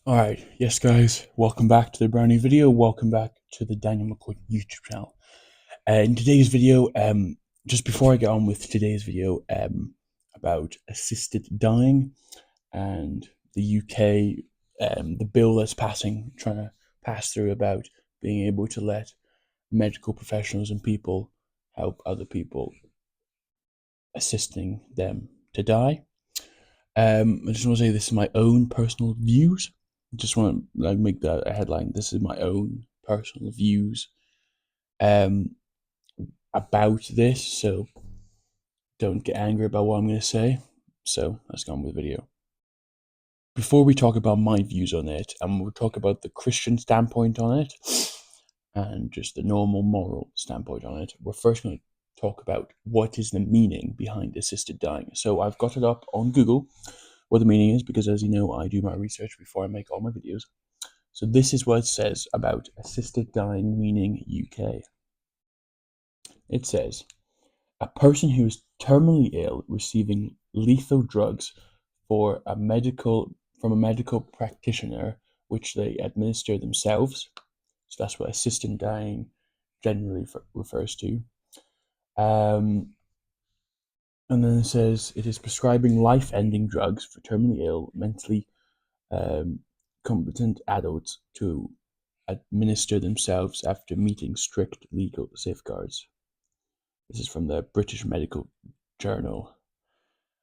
Alright, yes guys, welcome back to the brand new video, welcome back to the Daniel McCoy YouTube channel. In today's video, just before I get on with today's video, about assisted dying and the UK, the bill that's trying to pass through about being able to let medical professionals and people help other people, assisting them to die. I just want to say this is my own personal views. Just want to make that a headline. This is my own personal views um, about this. So don't get angry about what I'm going to say. So let's go on with the video. Before we talk about my views on it, and we'll talk about the Christian standpoint on it, and just the normal moral standpoint on it, we're first going to talk about what is the meaning behind assisted dying. So I've got it up on Google what the meaning is, because as you know, I do my research before I make all my videos. So this is what it says about assisted dying meaning UK. It says, a person who is terminally ill receiving lethal drugs for from a medical practitioner, which they administer themselves. So that's what assisted dying generally refers to. And then it says it is prescribing life-ending drugs for terminally ill, mentally competent adults to administer themselves after meeting strict legal safeguards. This is from the British Medical Journal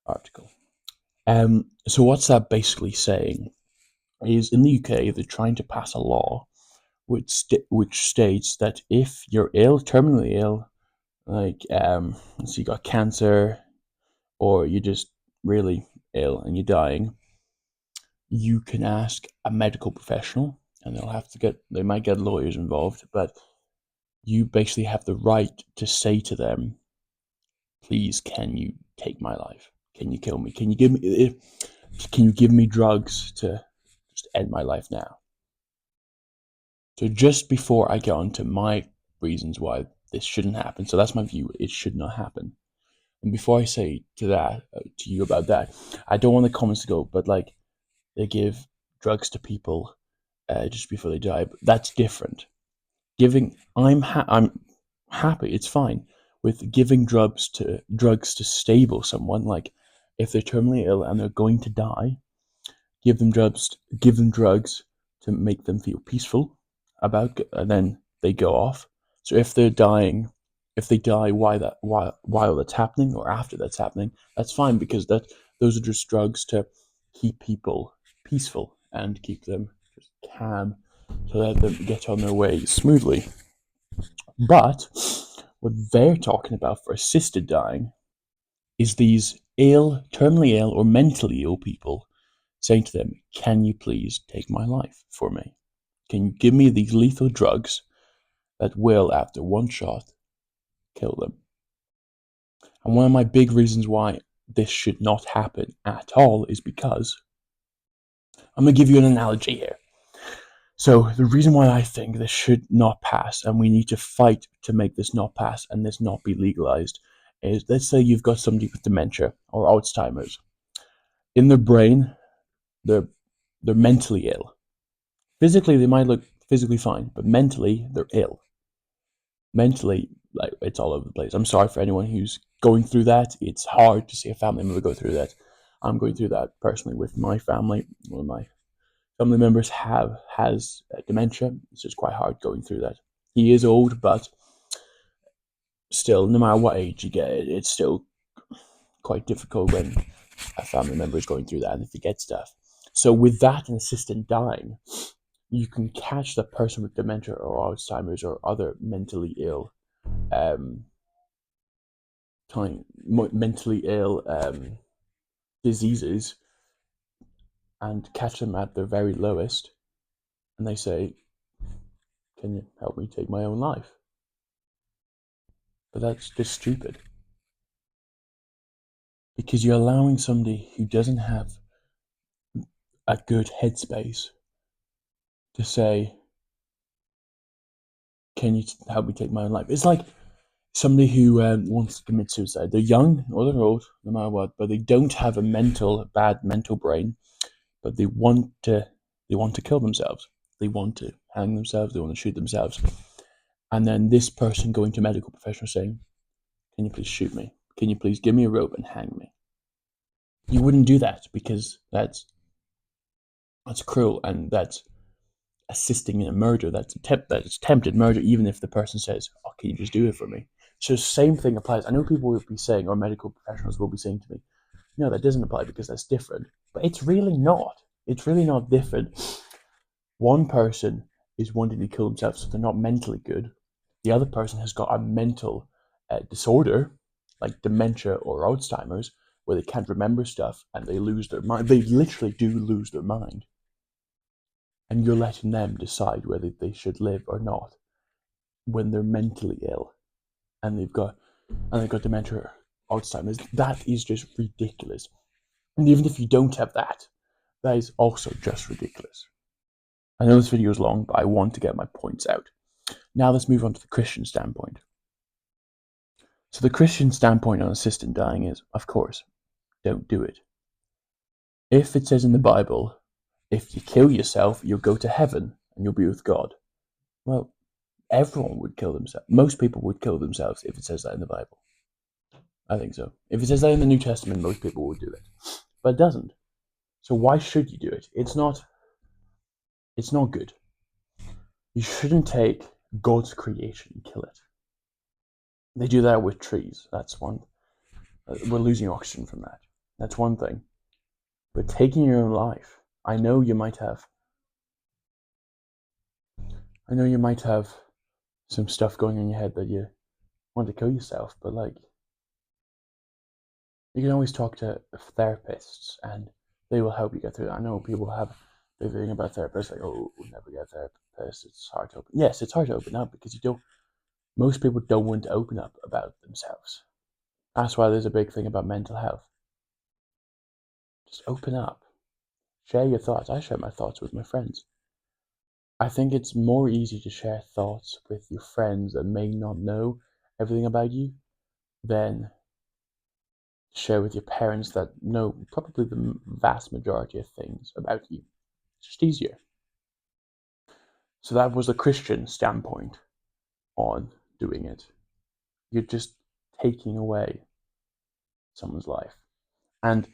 article. So what's that basically saying? Is in the UK they're trying to pass a law which states that if you're ill, terminally ill, like so you got cancer or you're just really ill and you're dying, you can ask a medical professional, and they might get lawyers involved, but you basically have the right to say to them, please, can you take my life? Can you kill me? Can you give me drugs to just end my life now? So just before I get on to my reasons why this shouldn't happen, so that's my view, it should not happen. And before I say to you about that, I don't want the comments to go, but like they give drugs to people just before they die. But that's different. I'm happy. It's fine with giving drugs to stable someone. Like if they're terminally ill and they're going to die, give them drugs to make them feel peaceful and then they go off. So if they're dying, if they die while that's happening or after that's happening, that's fine, because those are just drugs to keep people peaceful and keep them just calm to let them get on their way smoothly. But what they're talking about for assisted dying is these terminally ill or mentally ill people saying to them, can you please take my life for me? Can you give me these lethal drugs that will, after one shot, kill them? And one of my big reasons why this should not happen at all is because I'm going to give you an analogy here. So the reason why I think this should not pass, and we need to fight to make this not pass and this not be legalized, is, let's say you've got somebody with dementia or Alzheimer's. In their brain, they're mentally ill. Physically, they might look physically fine, but mentally, they're ill. Mentally, like, it's all over the place. I'm sorry for anyone who's going through that. It's hard to see a family member go through that. I'm going through that personally with my family. One of my family members has dementia. It's just quite hard going through that. He is old, but still, no matter what age you get, it's still quite difficult when a family member is going through that and they forget stuff. So with that and assisted dying, you can catch that person with dementia or Alzheimer's or other um, mentally ill diseases, and catch them at their very lowest, and they say, can you help me take my own life? But that's just stupid, because you're allowing somebody who doesn't have a good headspace to say, can you help me take my own life? It's like somebody who wants to commit suicide. They're young or they're old, no matter what, but they don't have a bad mental brain, but they want to They want to kill themselves. They want to hang themselves. They want to shoot themselves. And then this person going to medical professionals saying, "Can you please shoot me? Can you please give me a rope and hang me?" You wouldn't do that because that's cruel and that's assisting in a murder. That's attempted murder, even if the person says, "Oh, can you just do it for me?" So same thing applies. I know people will be saying, or medical professionals will be saying to me, "No, that doesn't apply because that's different." But it's really not. It's really not different. One person is wanting to kill themselves, so they're not mentally good. The other person has got a mental disorder, like dementia or Alzheimer's, where they can't remember stuff and they lose their mind. They literally do lose their mind. And you're letting them decide whether they should live or not when they're mentally ill and they've got dementia or Alzheimer's. That is just ridiculous. And even if you don't have that is also just ridiculous. I know this video is long, but I want to get my points out. Now let's move on to the Christian standpoint. So the Christian standpoint on assisted dying is, of course, don't do it. If it says in the Bible, if you kill yourself, you'll go to heaven and you'll be with God. Well, everyone would kill themselves. Most people would kill themselves if it says that in the Bible. I think so. If it says that in the New Testament, most people would do it. But it doesn't. So why should you do it? It's not good. You shouldn't take God's creation and kill it. They do that with trees. That's one. We're losing oxygen from that. That's one thing. But taking your own life, I know you might have some stuff going on in your head that you want to kill yourself, but like, you can always talk to therapists and they will help you get through that. I know people have the thing about therapists, like, "Oh, we'll never get a therapist, it's hard to open." Yes, it's hard to open up because most people don't want to open up about themselves. That's why there's a big thing about mental health. Just open up. Share your thoughts. I share my thoughts with my friends. I think it's more easy to share thoughts with your friends that may not know everything about you than share with your parents that know probably the vast majority of things about you. It's just easier. So that was a Christian standpoint on doing it. You're just taking away someone's life. And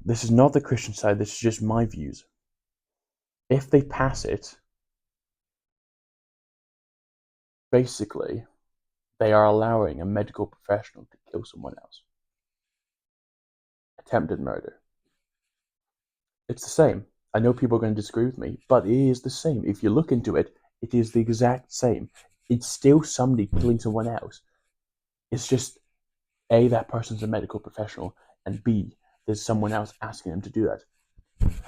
this is not the Christian side, this is just my views. If they pass it, basically, they are allowing a medical professional to kill someone else. Attempted murder. It's the same. I know people are going to disagree with me, but it is the same. If you look into it, it is the exact same. It's still somebody killing someone else. It's just A, that person's a medical professional, and B, there's someone else asking them to do that.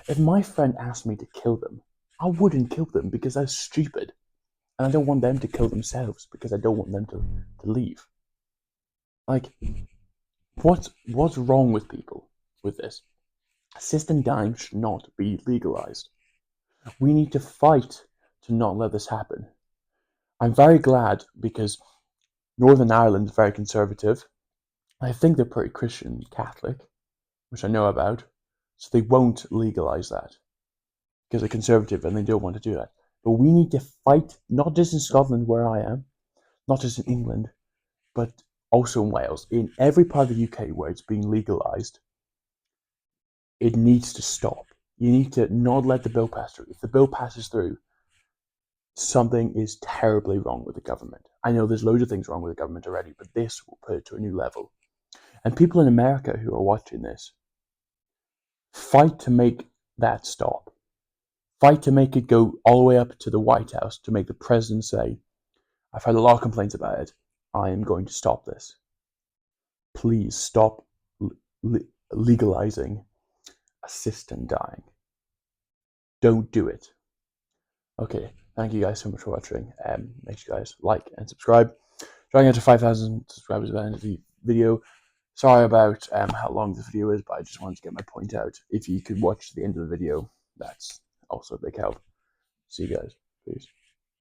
If my friend asked me to kill them, I wouldn't kill them because that's stupid. And I don't want them to kill themselves because I don't want them to leave. Like, what's wrong with people with this? Assisted dying should not be legalized. We need to fight to not let this happen. I'm very glad because Northern Ireland is very conservative. I think they're pretty Christian Catholic, which I know about, so they won't legalize that because they're conservative and they don't want to do that. But we need to fight, not just in Scotland where I am, not just in England, but also in Wales, in every part of the UK where it's being legalized. It needs to stop. You need to not let the bill pass through. If the bill passes through, something is terribly wrong with the government. I know there's loads of things wrong with the government already, but this will put it to a new level. And people in America who are watching this, fight to make that stop. Fight to make it go all the way up to the White House, to make the president say, "I've had a lot of complaints about it. I am going to stop this. Please stop legalizing assisted dying. Don't do it." Okay, thank you guys so much for watching. Make sure you guys like and subscribe. Trying to get to 5,000 subscribers by the end of the video. Sorry about how long this video is, but I just wanted to get my point out. If you could watch the end of the video, that's also a big help. See you guys. Peace.